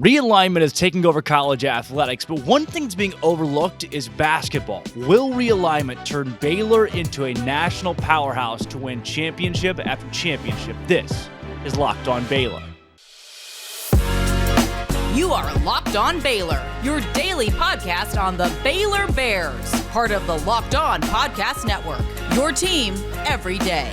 Realignment is taking over college athletics, but one thing that's being overlooked is basketball. Will realignment turn Baylor into a national powerhouse to win championship after championship? This is Locked On Baylor. You are Locked On Baylor, your daily podcast on the Baylor Bears, part of the Locked On Podcast Network, your team every day.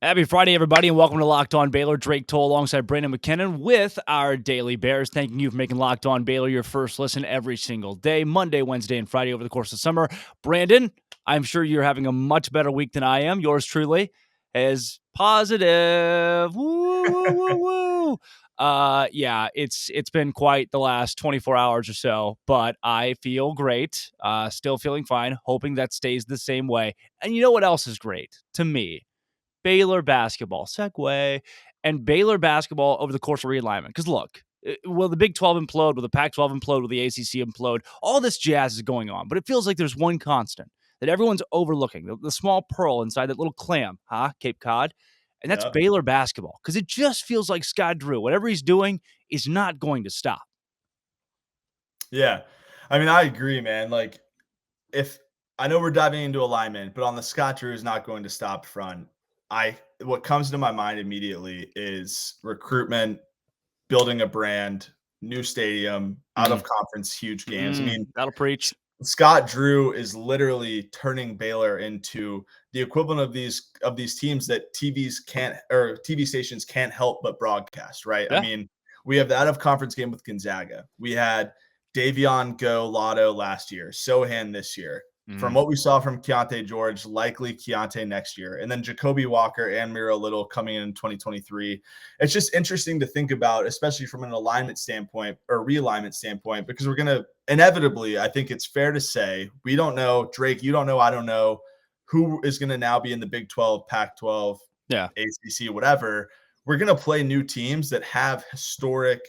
Happy Friday, everybody, and welcome to Locked On Baylor. Drake Toll alongside Brandon McKinnon with our Daily Bears. Thanking you for making Locked On Baylor your first listen every single day, Monday, Wednesday, and Friday over the course of summer. Brandon, I'm sure you're having a much better week than I am. Yours truly is positive. Woo, woo, woo, woo. Yeah, it's been quite the last 24 hours or so, but I feel great. Still feeling fine, hoping that stays the same way. And you know what else is great to me? Baylor basketball, segue, and Baylor basketball over the course of realignment. Because look, will the Big 12 implode? Will the Pac-12 implode? Will the ACC implode? All this jazz is going on, but it feels like there's one constant that everyone's overlooking, the small pearl inside that little clam, Cape Cod, and that's Baylor basketball. Because it just feels like Scott Drew, whatever he's doing, is not going to stop. Yeah, I mean, I agree, man. Like, if I know we're diving into alignment, but on the Scott Drew is not going to stop front. What comes to my mind immediately is recruitment, building a brand, new stadium, out of conference, huge games. I mean, that'll preach. Scott Drew is literally turning Baylor into the equivalent of these teams that TV stations can't help but broadcast, right? Yeah. I mean, we have the out of conference game with Gonzaga. We had Davion go Lotto last year, Sohan this year. From what we saw from Keontae George, likely Keontae next year. And then Jacoby Walker and Miro Little coming in 2023. It's just interesting to think about, especially from an alignment standpoint or realignment standpoint, because we're going to inevitably, I think it's fair to say, we don't know, Drake, you don't know, I don't know, who is going to now be in the Big 12, Pac-12, ACC, whatever. We're going to play new teams that have historic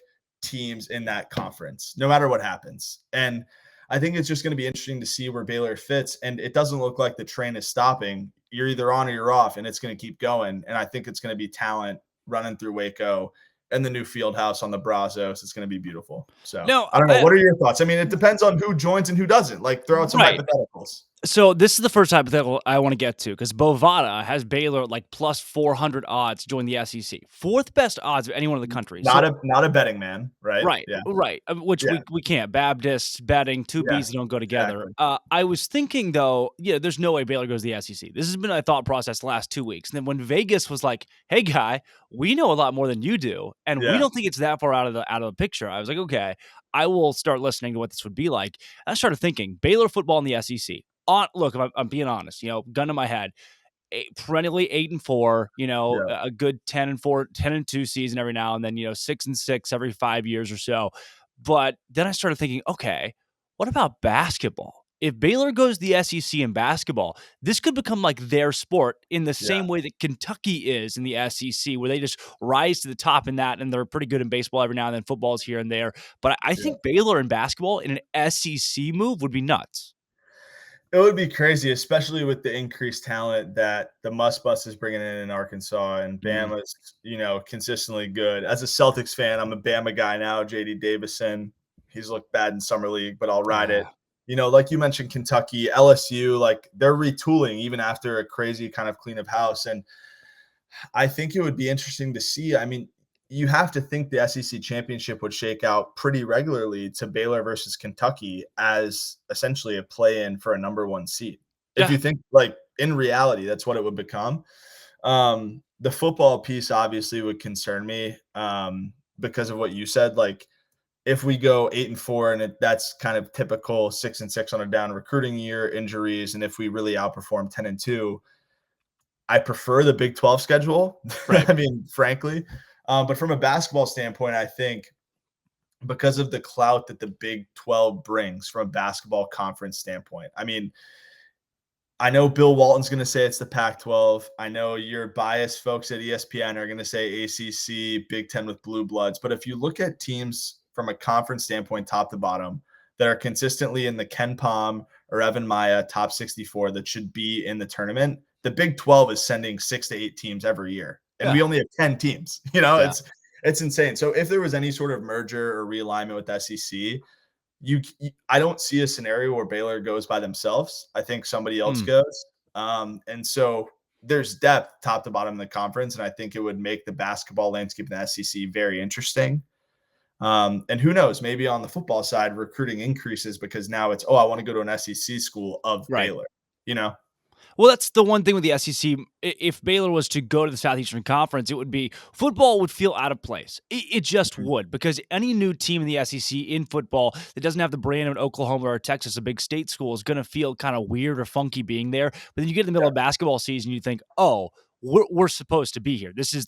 teams in that conference, no matter what happens. And I think it's just going to be interesting to see where Baylor fits. And it doesn't look like the train is stopping. You're either on or you're off, and it's going to keep going. And I think it's going to be talent running through Waco and the new field house on the Brazos. It's going to be beautiful. So I don't know. What are your thoughts? I mean, it depends on who joins and who doesn't. Like, throw out some hypotheticals. So this is the first hypothetical I want to get to, because Bovada has Baylor at like plus 400 odds to join the SEC. Fourth best odds of anyone in the country. Not a betting man, right? Right, right. Which we can't. Baptists, betting, two B's that don't go together. Exactly. I was thinking, though, there's no way Baylor goes to the SEC. This has been a thought process the last 2 weeks. And then when Vegas was like, hey, guy, we know a lot more than you do, and we don't think it's that far out of the picture. I was like, okay, I will start listening to what this would be like. And I started thinking, Baylor football in the SEC. Look, if I'm being honest, gun to my head, perennially 8-4, a good 10-4, 10-2 season every now and then, 6-6 every 5 years or so. But then I started thinking, okay, what about basketball? If Baylor goes to the SEC in basketball, this could become like their sport in the same way that Kentucky is in the SEC, where they just rise to the top in that, and they're pretty good in baseball every now and then. Football's here and there. But I think Baylor in basketball in an SEC move would be nuts. It would be crazy, especially with the increased talent that the Muss Bus is bringing in Arkansas, and Bama's, consistently good. As a Celtics fan, I'm a Bama guy now. J.D. Davison, he's looked bad in summer league, but I'll ride it. Like you mentioned, Kentucky, LSU, like they're retooling even after a crazy kind of clean of house. And I think it would be interesting to see. I mean, you have to think the SEC championship would shake out pretty regularly to Baylor versus Kentucky as essentially a play-in for a number one seed. If you think, like, in reality, that's what it would become. The football piece obviously would concern me because of what you said. Like, if we go 8-4 and that's kind of typical 6-6 on a down recruiting year, injuries, and if we really outperform 10-2, I prefer the Big 12 schedule. Right. I mean, frankly. But from a basketball standpoint, I think because of the clout that the Big 12 brings from a basketball conference standpoint, I mean, I know Bill Walton's going to say it's the Pac-12. I know your biased folks at ESPN are going to say ACC, Big 10 with blue bloods. But if you look at teams from a conference standpoint, top to bottom, that are consistently in the Ken Pom or Evan Maya top 64 that should be in the tournament, the Big 12 is sending 6 to 8 teams every year. And we only have 10 teams. It's It's insane. So if there was any sort of merger or realignment with SEC, I don't see a scenario where Baylor goes by themselves. I think somebody else goes. And so there's depth top to bottom in the conference, and I think it would make the basketball landscape in the SEC very interesting. And who knows, maybe on the football side, recruiting increases because now it's, I want to go to an SEC school of Right. Baylor, you know? Well, that's the one thing with the SEC. If Baylor was to go to the Southeastern Conference, it would be football would feel out of place. It just would, because any new team in the SEC in football that doesn't have the brand of Oklahoma or Texas, a big state school, is going to feel kind of weird or funky being there. But then you get in the middle of basketball season, you think, oh, we're supposed to be here. This is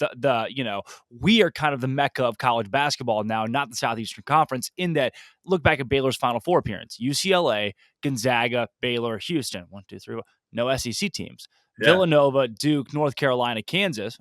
we are kind of the mecca of college basketball now, not the Southeastern Conference. In that, look back at Baylor's Final Four appearance: UCLA, Gonzaga, Baylor, Houston. 1, 2, 3. No SEC teams. Villanova, Duke, North Carolina, Kansas.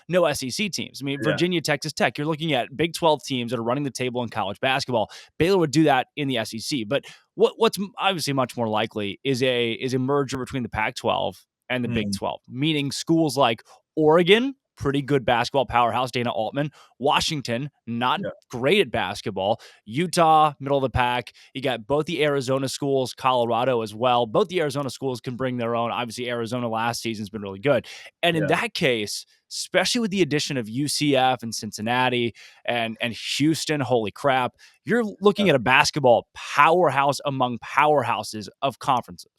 No SEC teams. I mean, Virginia, Texas Tech. You're looking at Big 12 teams that are running the table in college basketball. Baylor would do that in the SEC. But what's obviously much more likely is a merger between the Pac-12 and the Big 12, meaning schools like Oregon, pretty good basketball powerhouse, Dana Altman. Washington, not great at basketball. Utah, middle of the pack. You got both the Arizona schools, Colorado as well. Both the Arizona schools can bring their own. Obviously, Arizona last season's been really good. And in that case, especially with the addition of UCF and Cincinnati and Houston, holy crap, you're looking at a basketball powerhouse among powerhouses of conferences.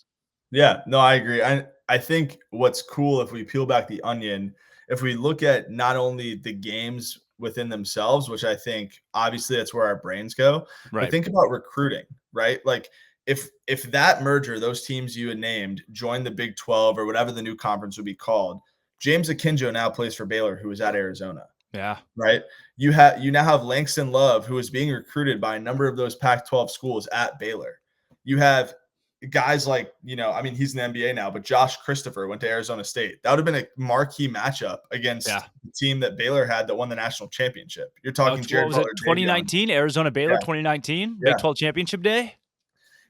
Yeah, no, I agree. I think what's cool, if we peel back the onion, if we look at not only the games within themselves, which I think obviously that's where our brains go, but think about recruiting, right? Like if that merger, those teams you had named, joined the Big 12 or whatever the new conference would be called, James Akinjo now plays for Baylor, who was at Arizona. Yeah. Right. You now have Langston Love, who is being recruited by a number of those Pac-12 schools at Baylor. You have guys like, he's in the NBA now, but Josh Christopher went to Arizona State. That would have been a marquee matchup against the team that Baylor had that won the national championship. You're talking Jared Butler, 2019, Arizona Baylor, 2019, Big 12 championship day.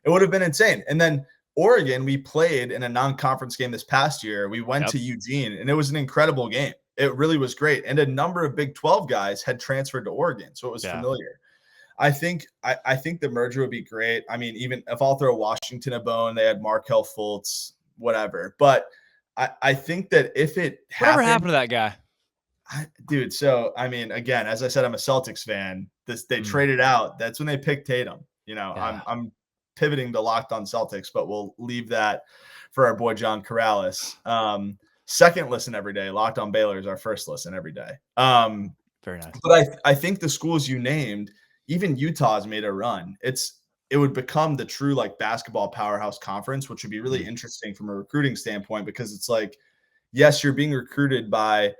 It would have been insane. And then Oregon, we played in a non-conference game this past year. We went to Eugene, and it was an incredible game. It really was great. And a number of Big 12 guys had transferred to Oregon, so it was familiar. I think the merger would be great. I mean, even if I'll throw Washington a bone, they had Markelle Fultz, whatever. But I think that if it whatever happened to that guy, dude. So I mean, again, as I said, I'm a Celtics fan. They traded out. That's when they picked Tatum. I'm pivoting to Locked On Celtics, but we'll leave that for our boy John Corrales. Second listen every day. Locked On Baylor is our first listen every day. Very nice. But I think the schools you named, even Utah's made a run. It would become the true like basketball powerhouse conference, which would be really interesting from a recruiting standpoint, because it's like, yes, you're being recruited by,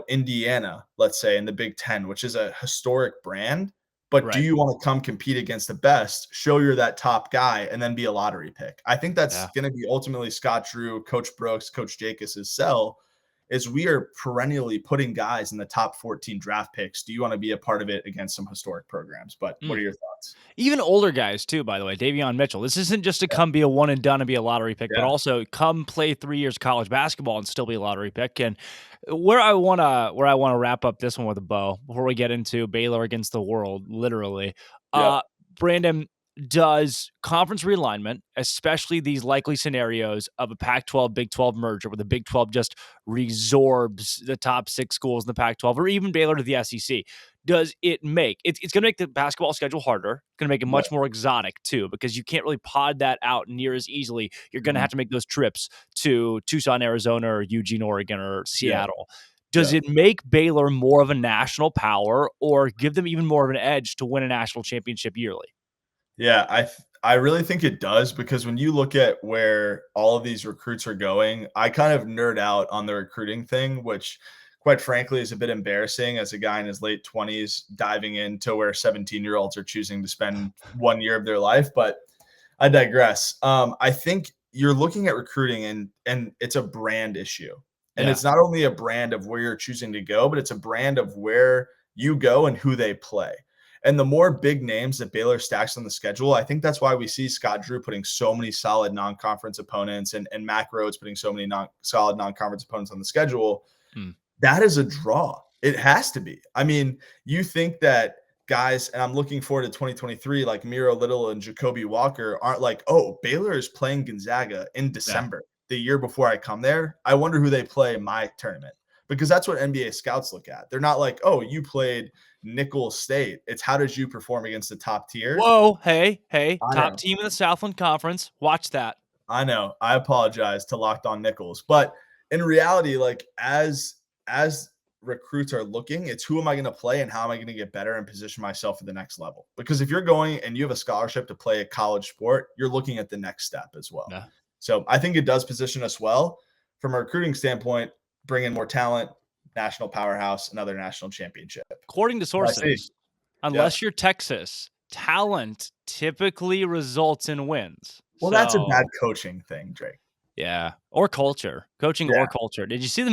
Indiana, let's say, in the Big Ten, which is a historic brand. But do you want to come compete against the best, show you're that top guy, and then be a lottery pick? I think that's going to be ultimately Scott Drew, Coach Brooks, Coach Jacobs' sell. Is we are perennially putting guys in the top 14 draft picks. Do you want to be a part of it against some historic programs? But what are your thoughts? Even older guys too, by the way. Davion Mitchell. This isn't just to come be a one and done and be a lottery pick, but also come play 3 years college basketball and still be a lottery pick. And where I want to wrap up this one with a bow before we get into Baylor against the world, literally. Brandon, does conference realignment, especially these likely scenarios of a Pac-12, Big 12 merger where the Big 12 just resorbs the top 6 schools in the Pac-12 or even Baylor to the SEC, does it make it's going to make the basketball schedule harder, going to make it much more exotic too, because you can't really pod that out near as easily. You're going to have to make those trips to Tucson, Arizona, or Eugene, Oregon, or Seattle. Does it make Baylor more of a national power or give them even more of an edge to win a national championship yearly? Yeah, I really think it does, because when you look at where all of these recruits are going, I kind of nerd out on the recruiting thing, which quite frankly is a bit embarrassing as a guy in his late 20s diving into where 17-year-olds are choosing to spend 1 year of their life. But I digress. I think you're looking at recruiting and it's a brand issue. And it's not only a brand of where you're choosing to go, but it's a brand of where you go and who they play. And the more big names that Baylor stacks on the schedule, I think that's why we see Scott Drew putting so many solid non-conference opponents and Mack Rhoades putting so many solid non-conference opponents on the schedule. That is a draw. It has to be. I mean, you think that guys, and I'm looking forward to 2023, like Miro Little and Jacoby Walker aren't like, oh, Baylor is playing Gonzaga in Yeah. December, the year before I come there. I wonder who they play in my tournament, because that's what NBA scouts look at. They're not like, oh, you played Nicholls State. It's how did you perform against the top tier? Whoa, hey, I top know. team in the Southland Conference. Watch that. I know. I apologize to Locked On Nicholls, but in reality, like as recruits are looking, it's who am I going to play and how am I going to get better and position myself for the next level? Because if you're going and you have a scholarship to play a college sport, you're looking at the next step as well. Yeah. So I think it does position us well from a recruiting standpoint, bring in more talent, national powerhouse, another national championship. According to I see. sources, unless you're Texas, talent typically results in wins. Well, that's a So, bad coaching thing, Drake. yeah, or culture, coaching Yeah. or culture. Did you see the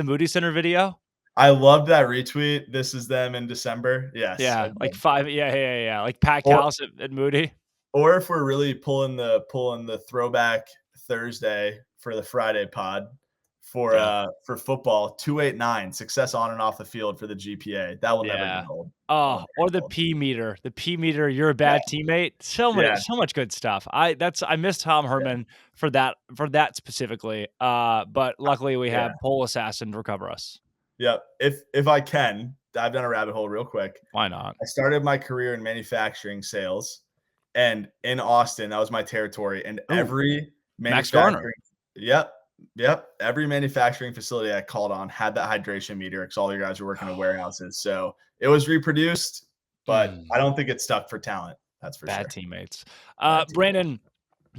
Moody Center video? I love that retweet. This is them in December. Yes. I Yeah, like did. 5. Yeah. Like Pat Or House at Moody. or if we're really pulling the throwback Thursday for the Friday pod for football, 289 success on and off the field for the GPA. That will never Yeah. get old. That will Oh, never or get the old. P meter. The P meter, you're a Yeah. bad teammate. So Yeah. much good stuff. I miss Tom Herman for that specifically. But luckily we Yeah. have Pole Assassin to recover us. Yep. If I can dive down a rabbit hole real quick. Why not? I started my career in manufacturing sales, and in Austin, that was my territory. And every Max Garner. manufacturing, yep, every manufacturing facility I called on had that hydration meter because all your guys were working in warehouses. So it was reproduced, but I don't think it's stuck for talent. That's for Bad sure. teammates. Bad teammates. Brandon,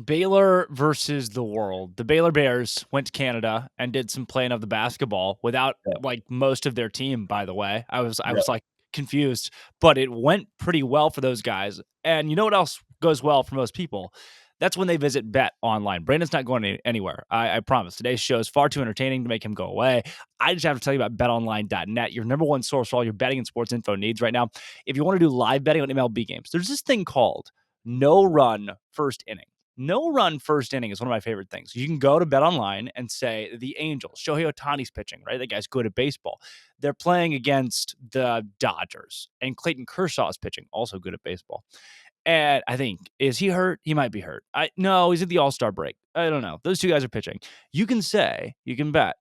Baylor versus the world. The Baylor Bears went to Canada and did some playing of the basketball without like most of their team, by the way. I was like confused, but it went pretty well for those guys. And you know what else goes well for most people? That's when they visit Bet Online. Brandon's not going anywhere. I promise. Today's show is far too entertaining to make him go away. I just have to tell you about betonline.net, your number one source for all your betting and sports info needs right now. If you want to do live betting on MLB games, there's this thing called no run first inning. No run first inning is one of my favorite things. You can go to Bet Online and say the Angels, Shohei Ohtani's pitching, right? That guy's good at baseball. They're playing against the Dodgers, and Clayton Kershaw is pitching, also good at baseball. And I think, is he hurt? He might be hurt. No, he's at the All-Star break. I don't know. Those two guys are pitching. You can bet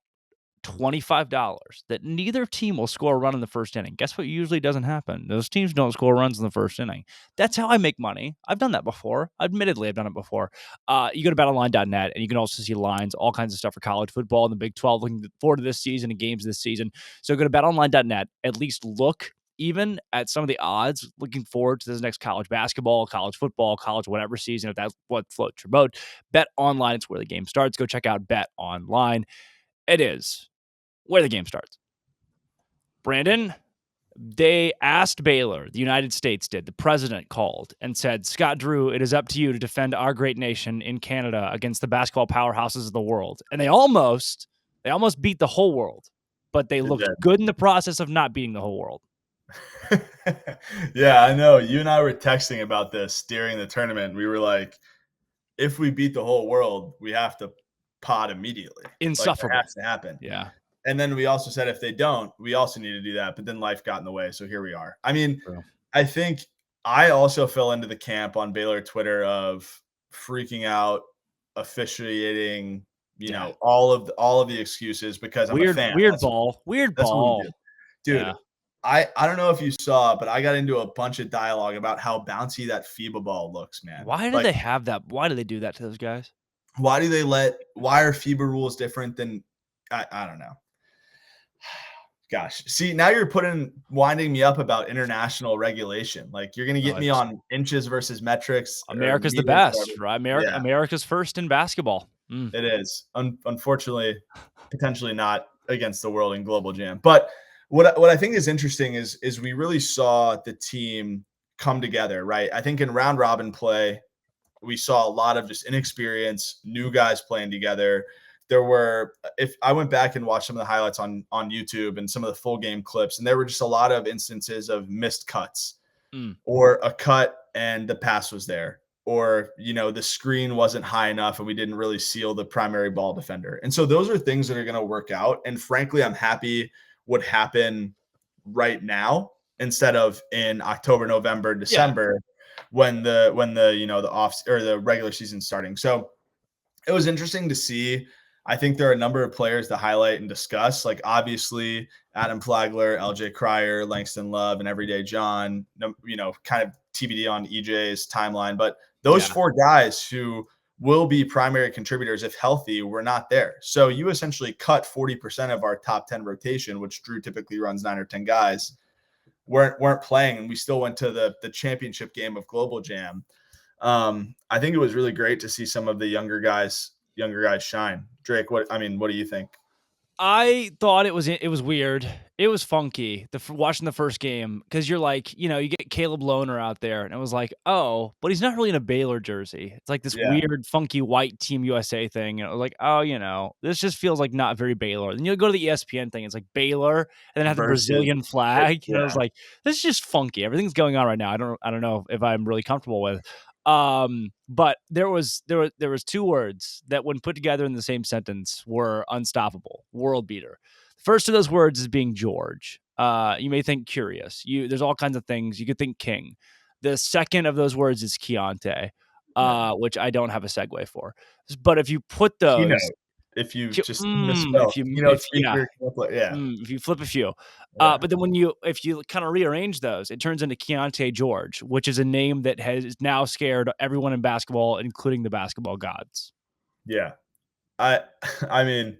$25 that neither team will score a run in the first inning. Guess what usually doesn't happen? Those teams don't score runs in the first inning. That's how I make money. I've done that before. Admittedly, I've done it before. You go to betonline.net and you can also see lines, all kinds of stuff for college football and the Big 12, looking forward to this season and games this season. So go to betonline.net, at least look even at some of the odds, looking forward to this next college basketball, college football, college whatever season, if that's what floats your boat. Bet Online, it's where the game starts. Go check out Bet Online. It is where the game starts. Brandon, they asked Baylor, the United States did, the president called and said, Scott Drew, it is up to you to defend our great nation in Canada against the basketball powerhouses of the world. And they almost beat the whole world, but they looked good in the process of not beating the whole world. Yeah, I know. You and I were texting about this during the tournament. We were like, if we beat the whole world, we have to pod immediately. Insufferable. Like, it has to happen. Yeah. And then we also said if they don't, we also need to do that. But then life got in the way. So here we are. I mean, I think I also fell into the camp on Baylor Twitter of freaking out, officiating, you know, all of the excuses because I'm a fan. Weird ball. Dude. Yeah. I don't know if you saw, but I got into a bunch of dialogue about how bouncy that FIBA ball looks, man. Why do they have that? Why do they do that to those guys? Why are FIBA rules different than I don't know. Gosh, see, now you're winding me up about international regulation. Like you're going to get me on inches versus metrics. America's the best, right? America's first in basketball. It is. Unfortunately, potentially not against the world in Globl Jam. But what I think is interesting is we really saw the team come together, right? I think in round robin play, we saw a lot of just inexperience, new guys playing together. There were, if I went back and watched some of the highlights on YouTube and some of the full game clips, and there were just a lot of instances of missed cuts or a cut and the pass was there, or, you know, the screen wasn't high enough and we didn't really seal the primary ball defender. And so those are things that are going to work out. And frankly, I'm happy what happened right now instead of in October, November, December when the the off or the regular season starting. So it was interesting to see. I think there are a number of players to highlight and discuss. Like obviously Adam Flagler, LJ Cryer, Langston Love, and Everyday John. Kind of TBD on EJ's timeline, but those four guys who will be primary contributors if healthy were not there. So you essentially cut 40% of our top 10 rotation, which Drew typically runs 9 or 10 guys, weren't playing, and we still went to the championship game of Globl Jam. I think it was really great to see some of the younger guys shine. Drake, what do you think? I thought it was weird. It was funky watching the first game because you're like, you get Caleb Lohner out there, and it was like, oh, but he's not really in a Baylor jersey. It's like this weird, funky white Team USA thing. And it was like, oh, this just feels like not very Baylor. Then you'll go to the ESPN thing. It's like Baylor, and then have the Brazilian flag. And it was like, this is just funky. Everything's going on right now. I don't know if I'm really comfortable with. But there was 2 words that when put together in the same sentence were unstoppable, world beater. The first of those words is being George. You may think curious. There's all kinds of things. You could think king. The second of those words is Keontae, which I don't have a segue for. But if you put those, if you just misspell, if you flip a few, but then if you kind of rearrange those, it turns into Keontae George, which is a name that has now scared everyone in basketball, including the basketball gods. Yeah, I mean,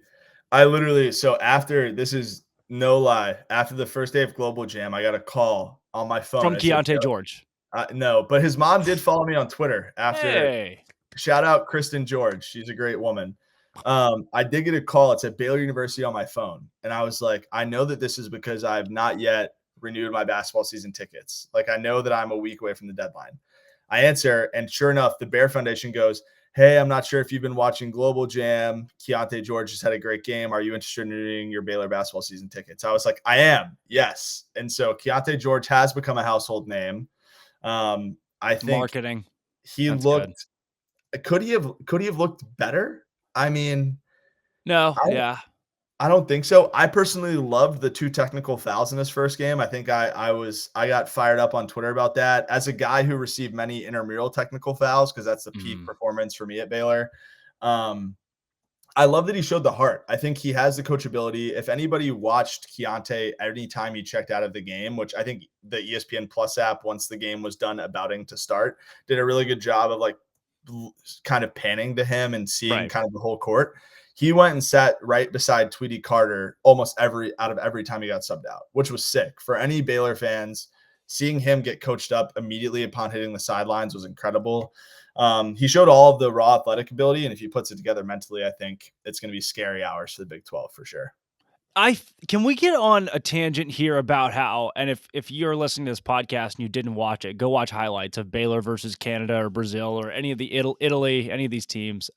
I literally, so after, this is no lie, after the first day of Globl Jam, I got a call on my phone from Keontae George. No, but his mom did follow me on Twitter after. Hey. Shout out Kristen George. She's a great woman. I did get a call. It's at Baylor University on my phone. And I was like, I know that this is because I've not yet renewed my basketball season tickets. Like, I know that I'm a week away from the deadline. I answer, and sure enough, the Bear Foundation goes, hey, I'm not sure if you've been watching Globl Jam. Keontae George just had a great game. Are you interested in renewing your Baylor basketball season tickets? I was like, I am. Yes. And so Keontae George has become a household name. I think marketing. He That's looked good. Could he have looked better? I mean, no, I don't think so. I personally loved the 2 technical fouls in his first game. I think I got fired up on Twitter about that. As a guy who received many intramural technical fouls, because that's the peak performance for me at Baylor. I love that he showed the heart. I think he has the coachability. If anybody watched Keontae anytime he checked out of the game, which I think the ESPN Plus app, once the game was done, abouting to start, did a really good job of like kind of panning to him and seeing kind of the whole court. He went and sat right beside Tweety Carter almost every time he got subbed out, which was sick. For any Baylor fans, seeing him get coached up immediately upon hitting the sidelines was incredible. He showed all of the raw athletic ability, and if he puts it together mentally, I think it's going to be scary hours for the Big 12 for sure. Can we get on a tangent here about how, and if you're listening to this podcast and you didn't watch it, go watch highlights of Baylor versus Canada or Brazil or any of the Italy, any of these teams.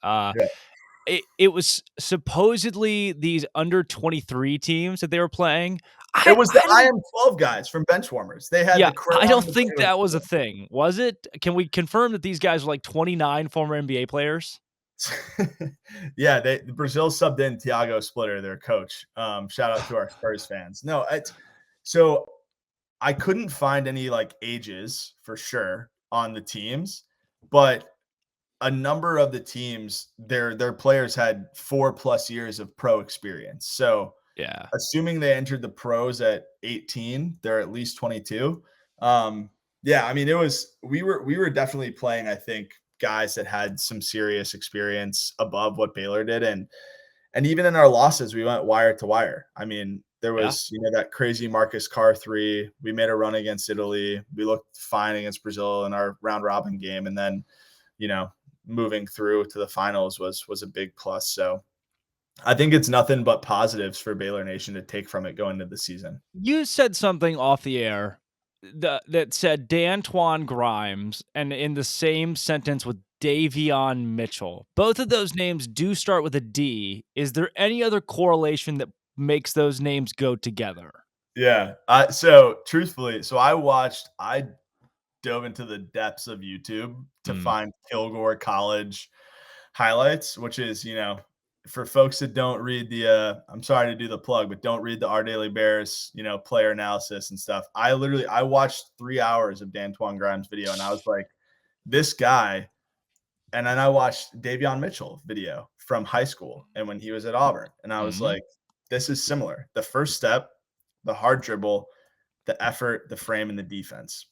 It was supposedly these under 23 teams that they were playing. It was the IM12 guys from Benchwarmers. They had the I don't think that was a thing. Was it? Can we confirm that these guys were like 29 former NBA players? Yeah, Brazil subbed in Thiago Splitter, their coach. Shout out to our Spurs fans. No, so I couldn't find any like ages for sure on the teams, but a number of the teams, their players had 4+ years of pro experience. So yeah, assuming they entered the pros at 18, they're at least 22. Yeah, I mean, we were definitely playing, I think, guys that had some serious experience above what Baylor did. And even in our losses, we went wire to wire. I mean, there was, that crazy Marcus Carr 3. We made a run against Italy. We looked fine against Brazil in our round robin game. And then, moving through to the finals was a big plus. So I think it's nothing but positives for Baylor Nation to take from it going into the season. You said something off the air that said D'Antoine Grimes, and in the same sentence with Davion Mitchell. Both of those names do start with a D. Is there any other correlation that makes those names go together? Yeah. So truthfully, I dove into the depths of YouTube to find Kilgore College highlights, which is, for folks that don't read the I'm sorry to do the plug, but don't read the Our Daily Bears, player analysis and stuff. I watched 3 hours of D'Antoine Grimes video and I was like, this guy. And then I watched Davion Mitchell video from high school and when he was at Auburn. And I was like, this is similar. The first step, the hard dribble, the effort, the frame, and the defense.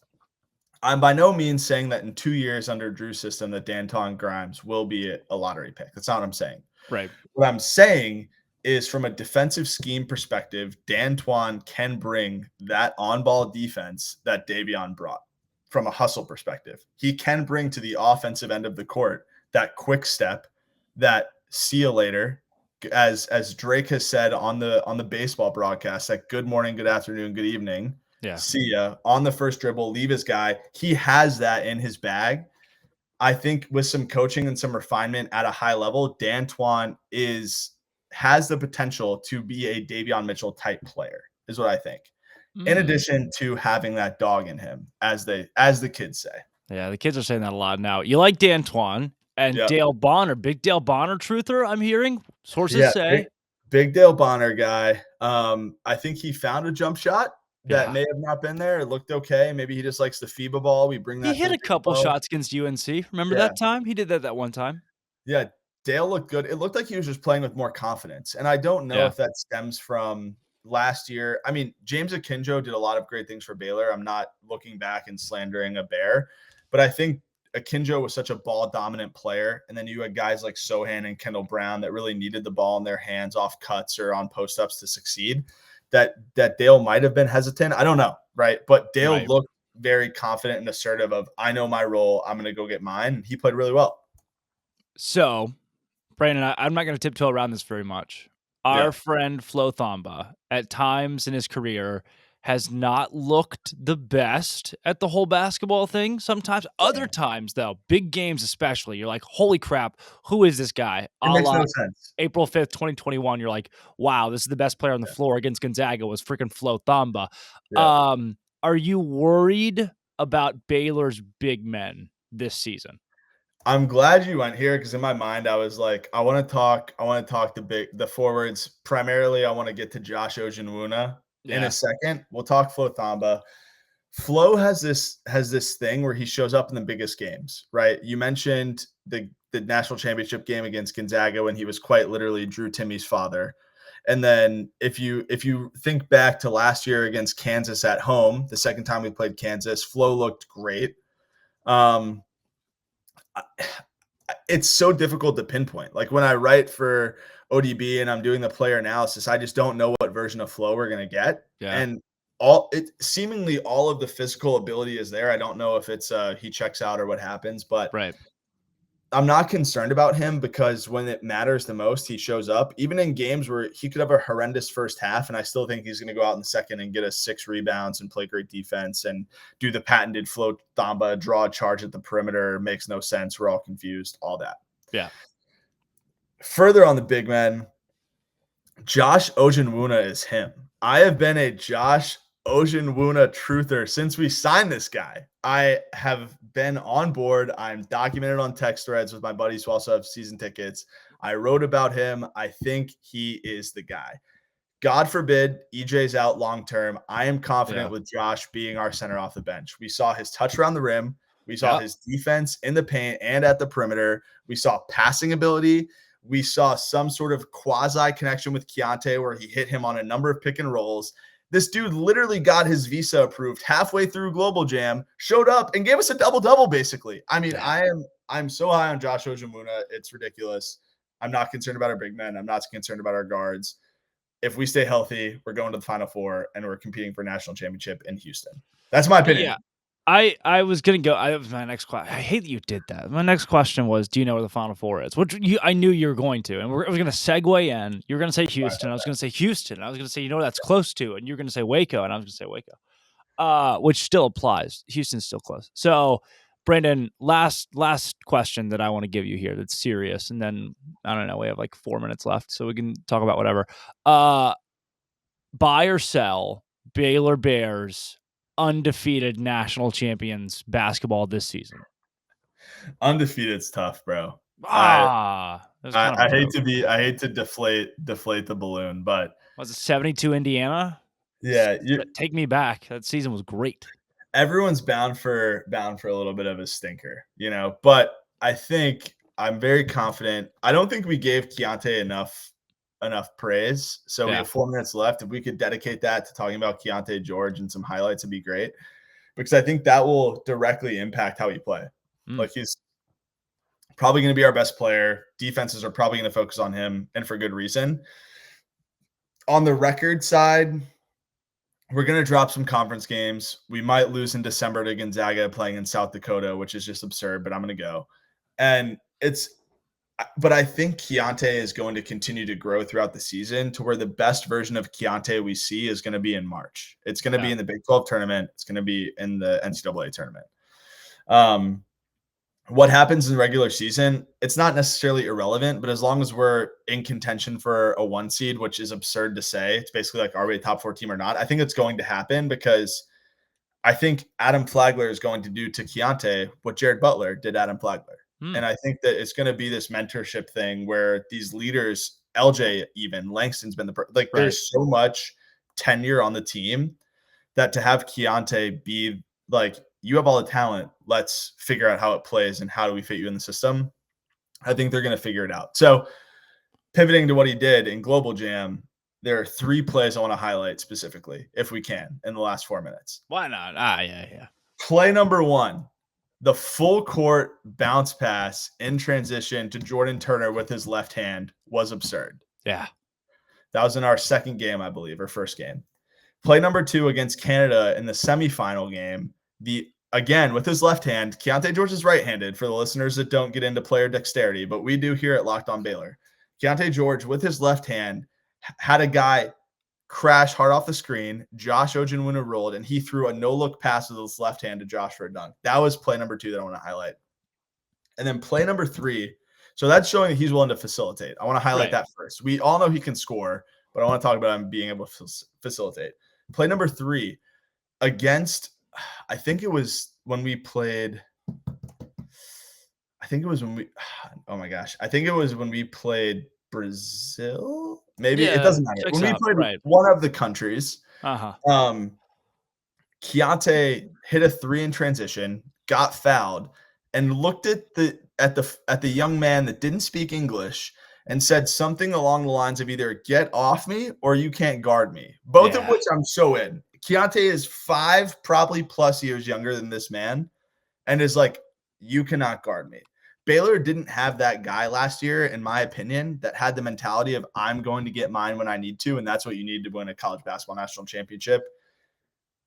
I'm by no means saying that in 2 years under Drew's system that D'Antoine Grimes will be a lottery pick. That's not what I'm saying. Right. What I'm saying is from a defensive scheme perspective, D'Antoine can bring that on-ball defense that Davion brought. From a hustle perspective, he can bring to the offensive end of the court that quick step, that see you later, as Drake has said on the baseball broadcast, that good morning, good afternoon, good evening, see ya on the first dribble, leave his guy. He has that in his bag. I think with some coaching and some refinement at a high level, D'Antoine has the potential to be a Davion Mitchell type player, is what I think. In addition to having that dog in him, as the kids say. Yeah, the kids are saying that a lot now. You like D'Antoine and Dale Bonner, big Dale Bonner truther, I'm hearing sources say. Big Dale Bonner guy. I think he found a jump shot that may have not been there. It looked okay. Maybe he just likes the FIBA ball. We bring that. He hit a couple shots against UNC. Remember that time? He did that one time. Yeah, Dale looked good. It looked like he was just playing with more confidence. And I don't know if that stems from last year. I mean, James Akinjo did a lot of great things for Baylor. I'm not looking back and slandering a Bear, but I think Akinjo was such a ball dominant player. And then you had guys like Sohan and Kendall Brown that really needed the ball in their hands off cuts or on post ups to succeed, that Dale might have been hesitant. I don't know. Right. But Dale looked very confident and assertive of, I know my role. I'm going to go get mine. And he played really well. So Brandon, I'm not going to tiptoe around this very much. Our friend Flo Thamba, at times in his career, has not looked the best at the whole basketball thing. Sometimes, other times, though, big games especially, you're like, holy crap, who is this guy? It makes no sense. April 5th, 2021, you're like, wow, this is the best player on the floor against Gonzaga was freaking Flo Thamba. Are you worried about Baylor's big men this season? I'm glad you went here because in my mind I was like, I want to talk the forwards. Primarily, I want to get to Josh Ojenwuna in a second. We'll talk Flo Thamba. Flo has this thing where he shows up in the biggest games, right? You mentioned the national championship game against Gonzaga when he was quite literally Drew Timmy's father. And then if you think back to last year against Kansas at home, the second time we played Kansas, Flo looked great. It's so difficult to pinpoint. Like when I write for ODB and I'm doing the player analysis, I just don't know what version of Flo we're going to get. And seemingly all of the physical ability is there. I don't know if it's he checks out or what happens, but I'm not concerned about him because when it matters the most, he shows up. Even in games where he could have a horrendous first half, and I still think he's going to go out in the second and get us 6 rebounds and play great defense and do the patented Flo Thamba, draw a charge at the perimeter. Makes no sense. We're all confused. All that. Yeah. Further on the big men, Josh Ojenwuna is him. I have been a Josh Ojenwuna truther since we signed this guy. I have been on board. I'm documented on text threads with my buddies who also have season tickets. I wrote about him. I think he is the guy. God forbid EJ's out long term. I am confident with Josh being our center off the bench. We saw his touch around the rim. We saw his defense in the paint and at the perimeter. We saw passing ability. We saw some sort of quasi connection with Keontae where he hit him on a number of pick and rolls. This dude literally got his visa approved halfway through Globl Jam, showed up and gave us a double-double basically. I mean, I'm so high on Josh Ojenwuna. It's ridiculous. I'm not concerned about our big men. I'm not concerned about our guards. If we stay healthy, we're going to the Final Four and we're competing for a national championship in Houston. That's my opinion. Yeah. I was going to go. That was my next question. I hate that you did that. My next question was, do you know where the Final Four is? Which I knew you were going to. And I was going to segue in. You were going to say Houston. I was going to say Houston. I was going to say, that's close to. And you're going to say Waco. And I was going to say Waco, which still applies. Houston's still close. So, Brandon, last question that I want to give you here that's serious. And then, I don't know, we have like 4 minutes left. So we can talk about whatever. Buy or sell Baylor Bears undefeated national champions basketball this season? Undefeated's tough, bro. I hate to deflate the balloon, but Was it 72 Indiana? yeah, Take me back. That season was great. Everyone's bound for a little bit of a stinker, but I think I'm very confident. I don't think we gave Keontae enough praise. So we have 4 minutes left. If we could dedicate that to talking about Keontae George and some highlights, it'd be great, because I think that will directly impact how we play. Like, he's probably going to be our best player. Defenses are probably going to focus on him, and for good reason. On the record side, we're going to drop some conference games. We might lose in December to Gonzaga playing in South Dakota, which is just absurd, but I'm going to go. But I think Keontae is going to continue to grow throughout the season to where the best version of Keontae we see is going to be in March. It's going to be in the Big 12 tournament. It's going to be in the NCAA tournament. What happens in the regular season, it's not necessarily irrelevant, but as long as we're in contention for a 1 seed, which is absurd to say, it's basically like, are we a top 4 team or not? I think it's going to happen, because I think Adam Flagler is going to do to Keontae what Jared Butler did Adam Flagler. And I think that it's going to be this mentorship thing where these leaders, LJ, even Langston's been there's so much tenure on the team that to have Keontae be like, you have all the talent, let's figure out how it plays and how do we fit you in the system. I think they're going to figure it out. So pivoting to what he did in Globl Jam, there are 3 plays I want to highlight specifically, if we can, in the last 4 minutes. Why not? Yeah. Play number 1, the full court bounce pass in transition to Jordan Turner with his left hand was absurd. Yeah. That was in our second game, I believe, or first game. Play number 2 against Canada in the semifinal game. Again, with his left hand, Keontae George is right-handed for the listeners that don't get into player dexterity, but we do here at Locked On Baylor. Keontae George, with his left hand, had a guy crash hard off the screen. Josh Ojenwinu rolled, and he threw a no-look pass with his left hand to Josh for a dunk. That was play number 2 that I want to highlight. And then play number 3, so that's showing that he's willing to facilitate. I want to highlight that first. We all know he can score, but I want to talk about him being able to facilitate. Play number 3 against, I think it was when we played Brazil. Maybe it doesn't matter. When we played one of the countries, Keontae hit a 3 in transition, got fouled, and looked at the young man that didn't speak English and said something along the lines of either "get off me" or "you can't guard me." Both of which I'm so in. Keontae is 5 probably plus years younger than this man, and is like, "You cannot guard me." Baylor didn't have that guy last year, in my opinion, that had the mentality of, I'm going to get mine when I need to, and that's what you need to win a college basketball national championship.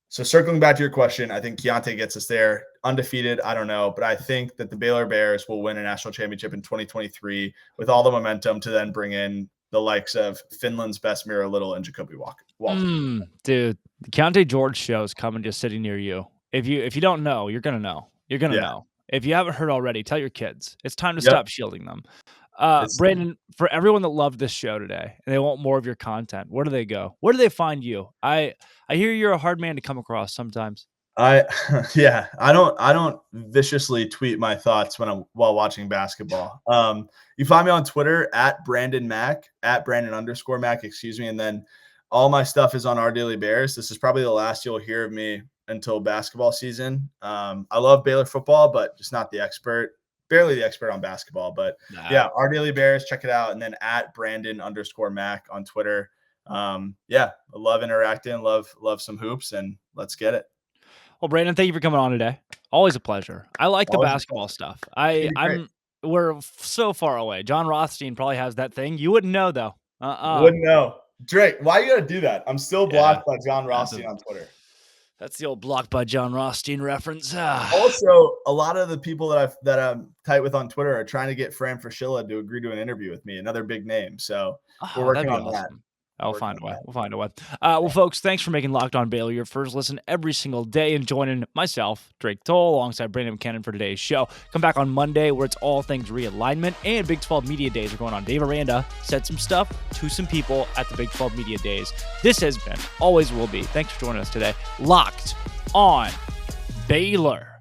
So circling back to your question, I think Keontae gets us there. Undefeated, I don't know, but I think that the Baylor Bears will win a national championship in 2023 with all the momentum to then bring in the likes of Finland's best Mira Little and Jacoby Walker. Dude, the Keontae George show is coming, just sitting near you. If you don't know, you're going to know. You're going to know. If you haven't heard already, tell your kids. It's time to stop shielding them. Brandon, for everyone that loved this show today and they want more of your content, where do they go? Where do they find you? I hear you're a hard man to come across sometimes. I don't viciously tweet my thoughts while watching basketball. You find me on Twitter at Brandon Mac, at Brandon_Mac, and then all my stuff is on Our Daily Bears. This is probably the last you'll hear of me until basketball season. I love Baylor football, but just not the expert, barely the expert on basketball. But Our Daily Bears, check it out. And then at Brandon_Mac on Twitter. I love interacting, love some hoops, and let's get it. Well, Brandon, thank you for coming on today. Always a pleasure. I like the basketball stuff. We're so far away. John Rothstein probably has that thing. You wouldn't know though. Wouldn't know. Drake, why you gotta do that? I'm still blocked by John Rothstein on Twitter. That's the old blocked by John Rothstein reference. Also, a lot of the people that I'm tight with on Twitter are trying to get Fran Fraschilla to agree to an interview with me, another big name. So we're working on that. We'll find a way. Well, folks, thanks for making Locked On Baylor your first listen every single day and joining myself, Drake Toll, alongside Brandon McKinnon for today's show. Come back on Monday where it's all things realignment and Big 12 Media Days are going on. Dave Aranda said some stuff to some people at the Big 12 Media Days. This has been, always will be, thanks for joining us today, Locked On Baylor.